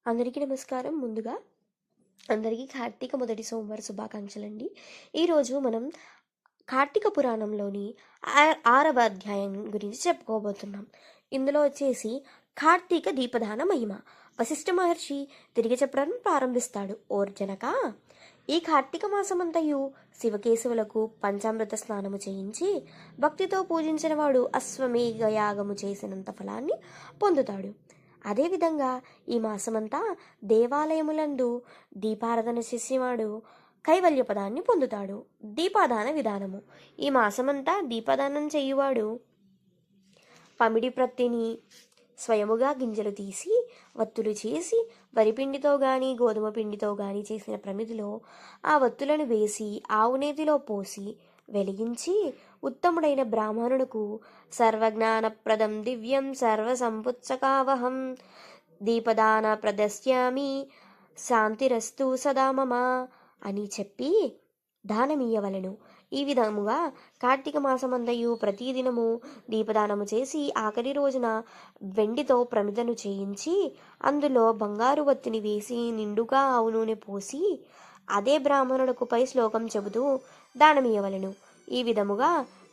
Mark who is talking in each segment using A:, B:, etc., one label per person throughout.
A: అందరికీ నమస్కారం. ముందుగా అందరికీ కార్తీక మొదటి సోమవార శుభాకాంక్షలండి. ఈరోజు మనం కార్తీక పురాణంలోని 6వ అధ్యాయం గురించి చెప్పుకోబోతున్నాం. ఇందులో వచ్చేసి కార్తీక దీపదాన మహిమ. వశిష్ఠ మహర్షి తిరిగి చెప్పడం ప్రారంభిస్తాడు. ఓర్జనక, ఈ కార్తీక మాసమంతయు శివకేశవులకు పంచామృత స్నానము చేయించి భక్తితో పూజించిన వాడు అశ్వమేఘ యాగము చేసినంత ఫలాన్ని పొందుతాడు. అదేవిధంగా ఈ మాసమంతా దేవాలయములందు దీపారాధన చేసేవాడు కైవల్య పదాన్ని పొందుతాడు. దీపాదాన విధానము. ఈ మాసమంతా దీపదానం చేయువాడు పమిడి ప్రత్తిని స్వయముగా గింజలు తీసి వత్తులు చేసి వరిపిండితో గాని గోధుమ పిండితో గాని చేసిన ప్రమిదిలో ఆ వత్తులను వేసి ఆవునేతిలో పోసి వెలిగించి ఉత్తముడైన బ్రాహ్మణుడుకు సర్వజ్ఞానప్రదం దివ్యం సర్వసంపుత్సకావహం దీపదాన ప్రదస్యామి శాంతిరస్తు సదా మమ అని చెప్పి దానమీయవలను. ఈ విధముగా కార్తీక మాసమందయు ప్రతిదినము దీపదానము చేసి ఆఖరి రోజున వెండితో ప్రమిదను చేయించి అందులో బంగారు వత్తిని వేసి నిండుగా ఆవు నూనె పోసి అదే బ్రాహ్మణులకు పై శ్లోకం చెబుతూ దానమీయవలను. ఈ విధముగా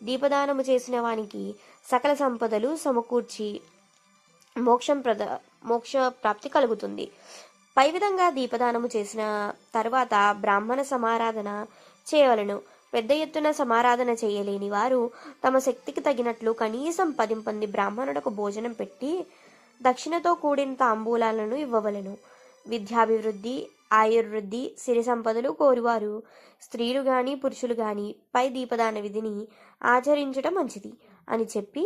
A: దీపదానము చేసిన వానికి సకల సంపదలు సమకూర్చి మోక్ష ప్రాప్తి కలుగుతుంది. పై విధంగా దీపదానము చేసిన తరువాత బ్రాహ్మణ సమారాధన చేయవలను. పెద్ద ఎత్తున సమారాధన చేయలేని వారు తమ శక్తికి తగినట్లు కనీసం 10 మంది బ్రాహ్మణులకు భోజనం పెట్టి దక్షిణతో కూడిన తాంబూలాలను ఇవ్వవలను. విద్యాభివృద్ధి, ఆయుర్వృద్ధి, సిరి సంపదలు కోరువారు స్త్రీలు గాని పురుషులు గాని పై దీపదాన విధిని ఆచరించడం మంచిది అని చెప్పి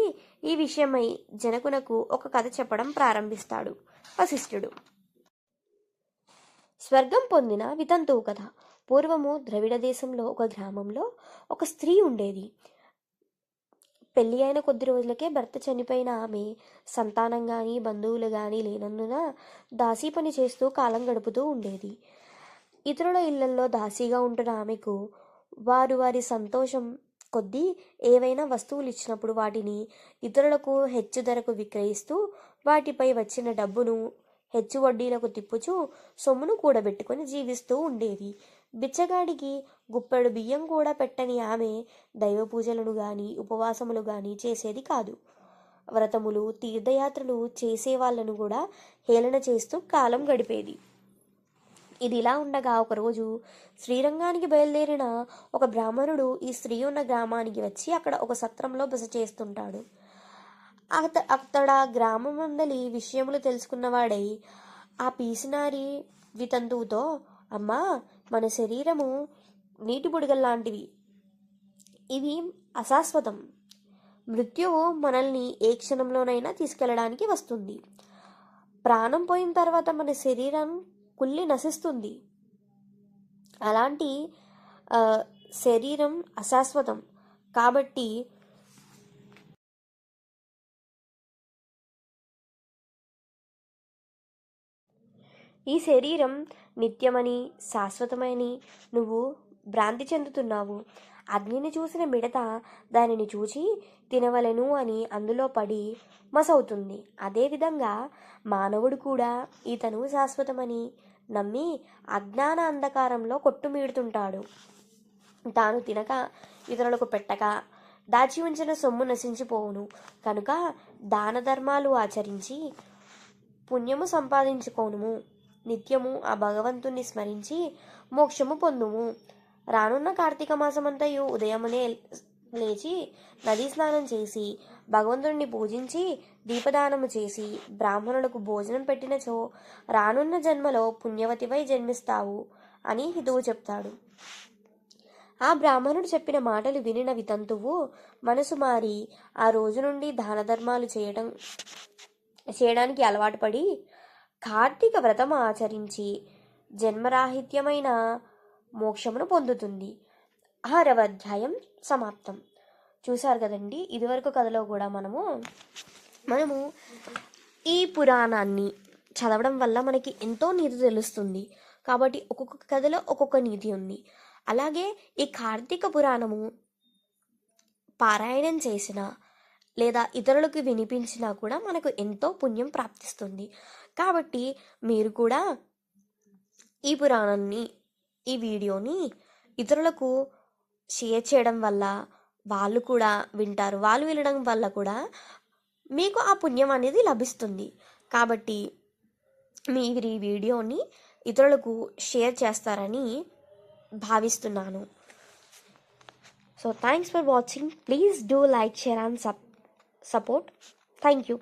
A: ఈ విషయమై జనకునకు ఒక కథ చెప్పడం ప్రారంభిస్తాడు వశిష్ఠుడు. స్వర్గం పొందిన వితంతువు కథ. పూర్వము ద్రవిడ దేశంలో ఒక గ్రామంలో ఒక స్త్రీ ఉండేది. పెళ్లి అయిన కొద్ది రోజులకే భర్త చనిపోయిన ఆమె సంతానం కానీ బంధువులు కానీ లేనందున దాసీ పని చేస్తూ కాలం గడుపుతూ ఉండేది. ఇతరుల ఇళ్లల్లో దాసీగా ఉంటున్న ఆమెకు వారి సంతోషం కొద్దీ ఏవైనా వస్తువులు ఇచ్చినప్పుడు వాటిని ఇతరులకు హెచ్చు ధరకు విక్రయిస్తూ వాటిపై వచ్చిన డబ్బును హెచ్చు వడ్డీలకు తిప్పుచూ సొమ్మును కూడబెట్టుకొని జీవిస్తూ ఉండేది. బిచ్చగాడికి గుప్పెడు బియ్యం కూడా పెట్టని ఆమె దైవ పూజలను గాని ఉపవాసములు గాని చేసేది కాదు. వ్రతములు తీర్థయాత్రలు చేసే వాళ్ళను కూడా హేళన చేస్తూ కాలం గడిపేది. ఇది ఇలా ఉండగా ఒకరోజు శ్రీరంగానికి బయలుదేరిన ఒక బ్రాహ్మణుడు ఈ స్త్రీ ఉన్న గ్రామానికి వచ్చి అక్కడ ఒక సత్రంలో బస చేస్తుంటాడు. అతడ గ్రామమందలి విషయములు తెలుసుకున్నవాడై ఆ పీసినారి వితంతువుతో, అమ్మా, మన శరీరము నీటి బుడగల్లాంటివి, ఇవి అశాశ్వతం. మృత్యువు మనల్ని ఏ క్షణంలోనైనా తీసుకెళ్లడానికి వస్తుంది. ప్రాణం పోయిన తర్వాత మన శరీరం కుళ్ళి నశిస్తుంది. అలాంటి శరీరం అశాశ్వతం కాబట్టి ఈ శరీరం నిత్యమని శాశ్వతమని నువ్వు భ్రాంతి చెందుతున్నావు. అగ్నిని చూసిన మిడత దానిని చూచి తినవలను అని అందులో పడి మసవుతుంది. అదేవిధంగా మానవుడు కూడా ఇతను శాశ్వతమని నమ్మి అజ్ఞాన అంధకారంలో కొట్టుమీడుతుంటాడు. తాను తినక ఇతరులకు పెట్టక దాచి ఉంచిన సొమ్ము నశించిపోవును. కనుక దాన ధర్మాలు ఆచరించి పుణ్యము సంపాదించుకోనుము. నిత్యము ఆ భగవంతుణ్ణి స్మరించి మోక్షము పొందుము. రానున్న కార్తీక మాసమంతయు ఉదయమునే లేచి నదీ స్నానం చేసి భగవంతుడిని పూజించి దీపదానము చేసి బ్రాహ్మణులకు భోజనం పెట్టినచో రానున్న జన్మలో పుణ్యవతివై జన్మిస్తావు అని హితువు చెప్తాడు. ఆ బ్రాహ్మణుడు చెప్పిన మాటలు వినిన వితంతువు మనసు మారి ఆ రోజు నుండి దాన ధర్మాలు చేయడానికి అలవాటు పడి కార్తీక వ్రతం ఆచరించి జన్మరాహిత్యమైన మోక్షమును పొందుతుంది. 6వ అధ్యాయం సమాప్తం. చూశారు కదండి. ఇదివరకు కథలో కూడా మనము ఈ పురాణాన్ని చదవడం వల్ల మనకి ఎంతో నీతి తెలుస్తుంది. కాబట్టి ఒక్కొక్క కథలో ఒక్కొక్క నీతి ఉంది. అలాగే ఈ కార్తీక పురాణము పారాయణం చేసిన లేదా ఇతరులకు వినిపించినా కూడా మనకు ఎంతో పుణ్యం ప్రాప్తిస్తుంది. కాబట్టి మీరు కూడా ఈ పురాణాన్ని, ఈ వీడియోని ఇతరులకు షేర్ చేయడం వల్ల వాళ్ళు కూడా వింటారు. వాళ్ళు వినడం వల్ల కూడా మీకు ఆ పుణ్యం అనేది లభిస్తుంది. కాబట్టి మీరు ఈ వీడియోని ఇతరులకు షేర్ చేస్తారని భావిస్తున్నాను. So thanks for watching. Please do like, share and support. Thank you.